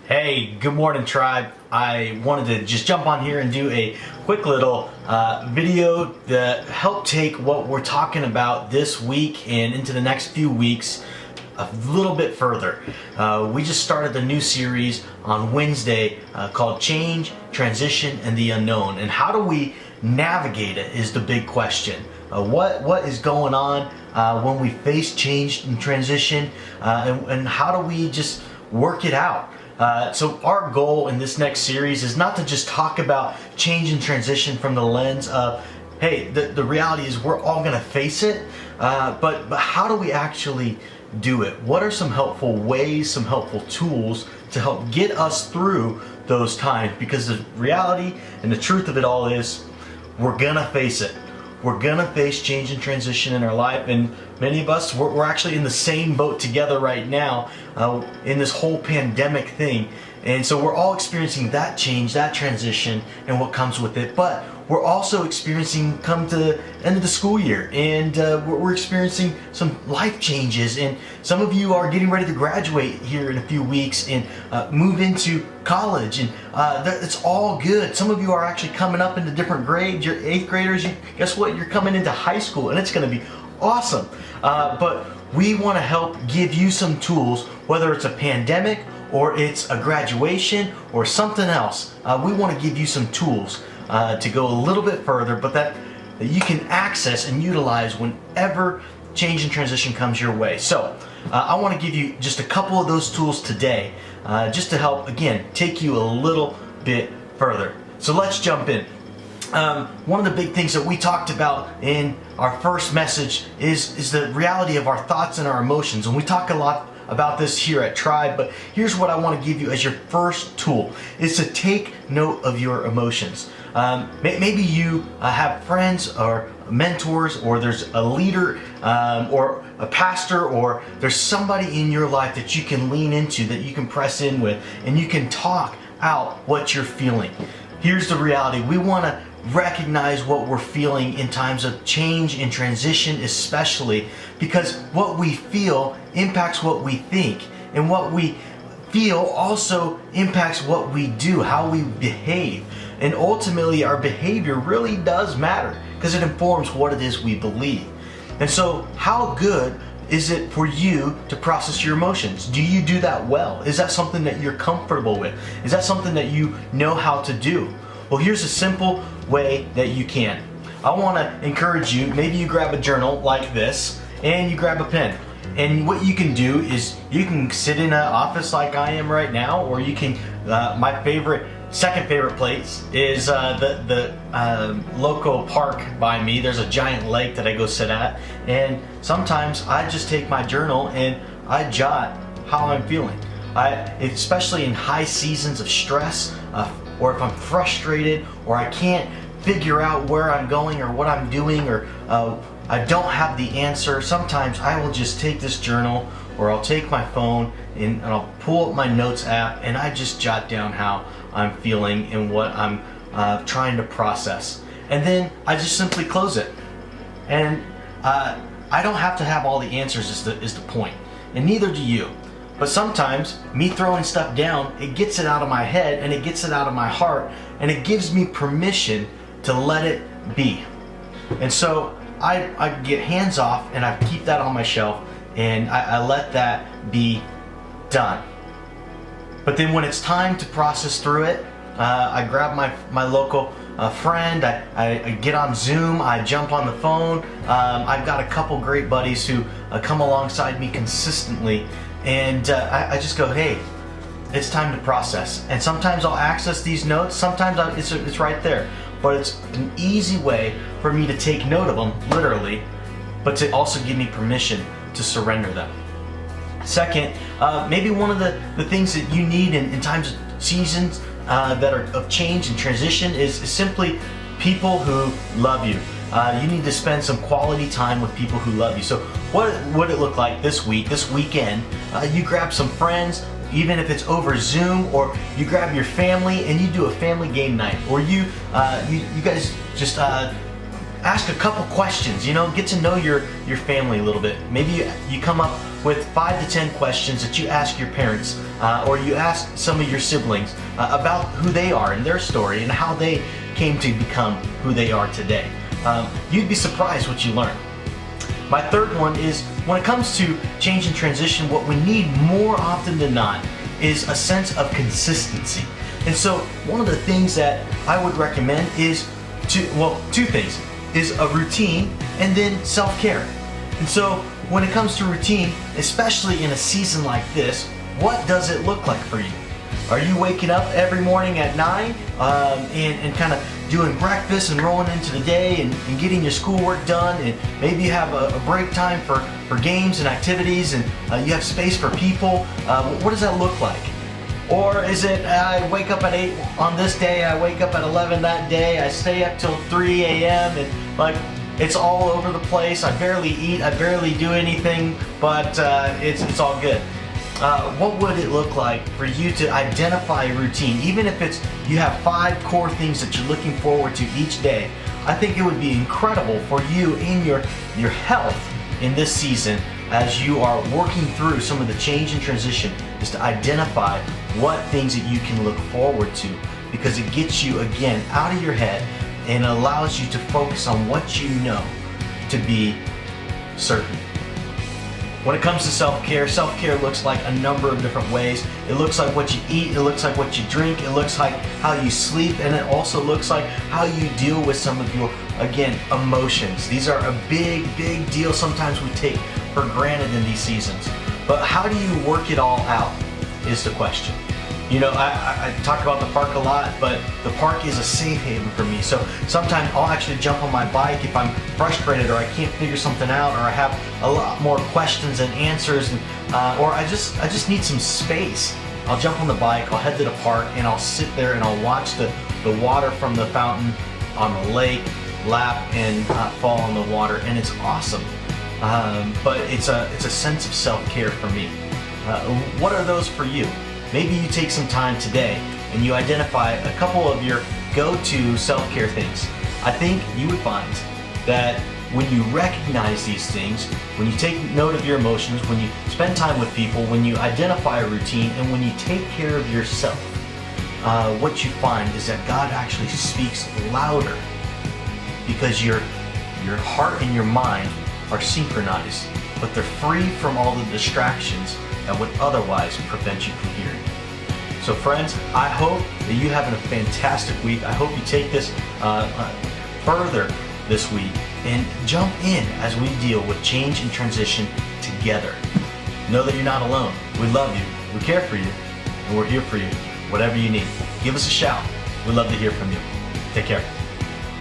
Hey, good morning, tribe. I wanted to just jump on here and do a quick little video to help take what we're talking about this week and into the next few weeks a little bit further. We just started a new series on Wednesday called Change, Transition, and the Unknown. And how do we navigate it is the big question. What is going on when we face change and transition, and how do we just work it out? So our goal in this next series is not to just talk about change and transition from the lens of, hey, the reality is we're all gonna face it, but how do we actually do it? What are some helpful ways, some helpful tools to help get us through those times? Because the reality and the truth of it all is we're gonna face it. We're gonna face change and transition in our life, and many of us, we're actually in the same boat together right now in this whole pandemic thing. And so we're all experiencing that change, that transition, and what comes with it. But we're also experiencing come to the end of the school year, and we're experiencing some life changes. And some of you are getting ready to graduate here in a few weeks and move into college, and it's all good. Some of you are actually coming up into different grades. You're 8th graders. Guess what? You're coming into high school, and it's going to be awesome. But we want to help give you some tools, whether it's a pandemic or it's a graduation or something else. We want to give you some tools to go a little bit further, but that you can access and utilize whenever change and transition comes your way. So I want to give you just a couple of those tools today, just to help, again, take you a little bit further. So let's jump in. One of the big things that we talked about in our first message is the reality of our thoughts and our emotions. And we talk a lot about this here at Tribe, but here's what I want to give you as your first tool, is to take note of your emotions. Maybe you have friends or mentors, or there's a leader or a pastor, or there's somebody in your life that you can lean into, that you can press in with, and you can talk out what you're feeling. Here's the reality. We want to recognize what we're feeling in times of change and transition, especially because what we feel impacts what we think, and what we feel also impacts what we do, how we behave. And ultimately our behavior really does matter because it informs what it is we believe. And so how good is it for you to process your emotions? Do you do that well? Is that something that you're comfortable with? Is that something that you know how to do? Well, here's a simple way that you can. I want to encourage you, maybe you grab a journal like this and you grab a pen. And what you can do is you can sit in an office like I am right now, or you can, my second favorite place is the local park by me. There's a giant lake that I go sit at, and sometimes I just take my journal and I jot how I'm feeling. Especially in high seasons of stress, or if I'm frustrated, or I can't figure out where I'm going or what I'm doing, or I don't have the answer, sometimes I will just take this journal, or I'll take my phone and I'll pull up my notes app, and I just jot down how I'm feeling and what I'm trying to process. And then I just simply close it. And I don't have to have all the answers is the point, and neither do you. But sometimes me throwing stuff down, it gets it out of my head and it gets it out of my heart, and it gives me permission to let it be. And so I get hands off and I keep that on my shelf, and I let that be done. But then when it's time to process through it, I grab my local friend, I get on Zoom, I jump on the phone. I've got a couple great buddies who come alongside me consistently, and I just go, hey, it's time to process. And sometimes I'll access these notes, sometimes it's right there. But it's an easy way for me to take note of them, literally, but to also give me permission to surrender them. Second, maybe one of the things that you need in times of seasons that are of change and transition is simply people who love you. You need to spend some quality time with people who love you. So what would it look like this weekend? You grab some friends, even if it's over Zoom, or you grab your family and you do a family game night, or you guys just ask a couple questions, get to know your family a little bit. Maybe you come up with 5 to 10 questions that you ask your parents, or you ask some of your siblings about who they are and their story and how they came to become who they are today. You'd be surprised what you learn. My third one is, when it comes to change and transition, what we need more often than not is a sense of consistency. And so one of the things that I would recommend is two things, is a routine and then self-care. And so when it comes to routine, especially in a season like this, what does it look like for you? Are you waking up every morning at 9 and kind of doing breakfast and rolling into the day and getting your schoolwork done, and maybe you have a break time for games and activities, and you have space for people? What does that look like? Or is it, I wake up at 8 on this day, I wake up at 11 that day, I stay up till 3 a.m. and like it's all over the place, I barely eat, I barely do anything, but it's all good. What would it look like for you to identify a routine? Even if it's you have 5 core things that you're looking forward to each day, I think it would be incredible for you in your health in this season, as you are working through some of the change and transition, is to identify what things that you can look forward to, because it gets you again out of your head and allows you to focus on what you know to be certain. When it comes to self-care, self-care looks like a number of different ways. It looks like what you eat, it looks like what you drink, it looks like how you sleep, and it also looks like how you deal with some of your, again, emotions. These are a big deal. Sometimes we take for granted in these seasons. But how do you work it all out is the question. I talk about the park a lot, but the park is a safe haven for me. So sometimes I'll actually jump on my bike if I'm frustrated or I can't figure something out, or I have a lot more questions and answers, or I just need some space. I'll jump on the bike, I'll head to the park, and I'll sit there and I'll watch the water from the fountain on the lake lap and fall on the water, and it's awesome. But it's a sense of self-care for me. What are those for you? Maybe you take some time today and you identify a couple of your go-to self-care things. I think you would find that when you recognize these things, when you take note of your emotions, when you spend time with people, when you identify a routine, and when you take care of yourself, what you find is that God actually speaks louder, because your heart and your mind are synchronized, but they're free from all the distractions that would otherwise prevent you from hearing. So friends, I hope that you have a fantastic week. I hope you take this further this week and jump in as we deal with change and transition together. Know that you're not alone. We love you, we care for you, and we're here for you, whatever you need. Give us a shout. We'd love to hear from you. Take care.